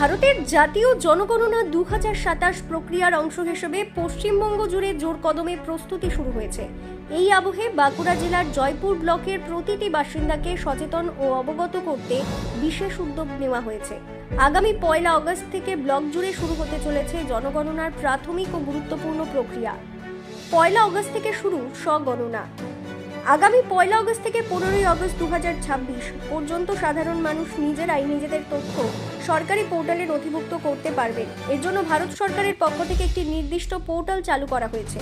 ভারতের জাতীয় জনগণনা 2027 প্রক্রিয়ার অংশ হিসেবে পশ্চিমবঙ্গ জুড়ে জোর কদমে প্রস্তুতি শুরু হয়েছে। এই আবহে বাঁকুড়া জেলার জয়পুর ব্লকের প্রতিটি বাসিন্দাকে সচেতন ও অবগত করতে বিশেষ উদ্যোগ নেওয়া হয়েছে। আগামী 1 আগস্ট থেকে ব্লক জুড়ে শুরু হতে চলেছে জনগণনার প্রাথমিক ও গুরুত্বপূর্ণ প্রক্রিয়া। 1 আগস্ট থেকে শুরু স্বগণনা। আগামী 1 আগস্ট থেকে 15 আগস্ট 2026 পর্যন্ত সাধারণ মানুষ নিজেরাই নিজেদের তথ্য সরকারি পোর্টালে নথিভুক্ত করতে পারবেন। এর জন্য ভারত সরকারের পক্ষ থেকে একটি নির্দিষ্ট পোর্টাল চালু করা হয়েছে।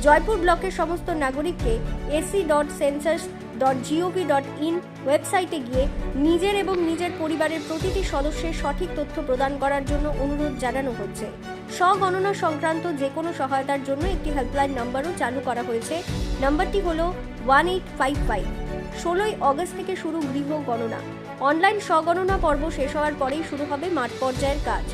জয়পুর ব্লকের সমস্ত নাগরিককে ac.census.gov.in ওয়েবসাইটে গিয়ে নিজের এবং নিজের পরিবারের প্রতিটি সদস্যের সঠিক তথ্য প্রদান করার জন্য অনুরোধ জানানো হচ্ছে। স্বগণনা সংক্রান্ত যে কোনো সহায়তার জন্য একটি হেল্পলাইন নাম্বারও চালু করা হয়েছে। নাম্বারটি হলো 1855। 16 আগস্ট থেকে শুরু গৃহ গণনা। অনলাইন স্বগণনা পর্ব শেষ হওয়ার পরেই শুরু হবে মাঠ পর্যায়ের কাজ।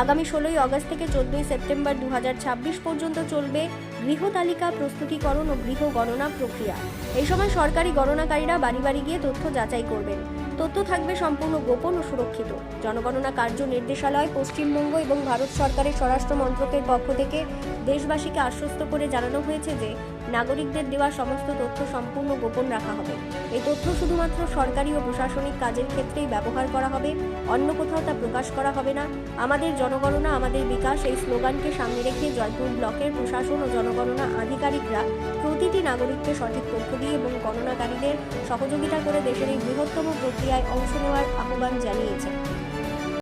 আগামী 16 আগস্ট থেকে 14 সেপ্টেম্বর 2026 পর্যন্ত চলবে গৃহ তালিকা প্রস্তুতিকরণ ও গৃহ গণনা প্রক্রিয়া। এই সময় সরকারি গণনাকারীরা বাড়ি বাড়ি গিয়ে তথ্য যাচাই করবেন। তথ্য থাকবে সম্পূর্ণ গোপন ও সুরক্ষিত। জনগণনা কার্য নির্দেশালয় পশ্চিমবঙ্গ এবং ভারত সরকারের স্বরাষ্ট্র মন্ত্রকের পক্ষ থেকে দেশবাসীকে আশ্বস্ত করে জানানো হয়েছে যে নাগরিকদের দেওয়া সমস্ত তথ্য সম্পূর্ণ গোপন রাখা হবে। এই তথ্য শুধুমাত্র সরকারি ও প্রশাসনিক কাজের ক্ষেত্রেই ব্যবহার করা হবে, অন্য কোথাও তা প্রকাশ করা হবে না। আমাদের জনগণনা আমাদের বিকাশ এই স্লোগানকে সামনে রেখে জয়পুর ব্লকের প্রশাসন ও জনগণনা আধিকারিকরা প্রতিটি নাগরিককে সঠিক তথ্য দিয়ে এবং গণনাকারীদের সহযোগিতা করে দেশের এই বৃহত্তম প্রক্রিয়ায় অংশ নেওয়ার আহ্বান জানিয়েছেন।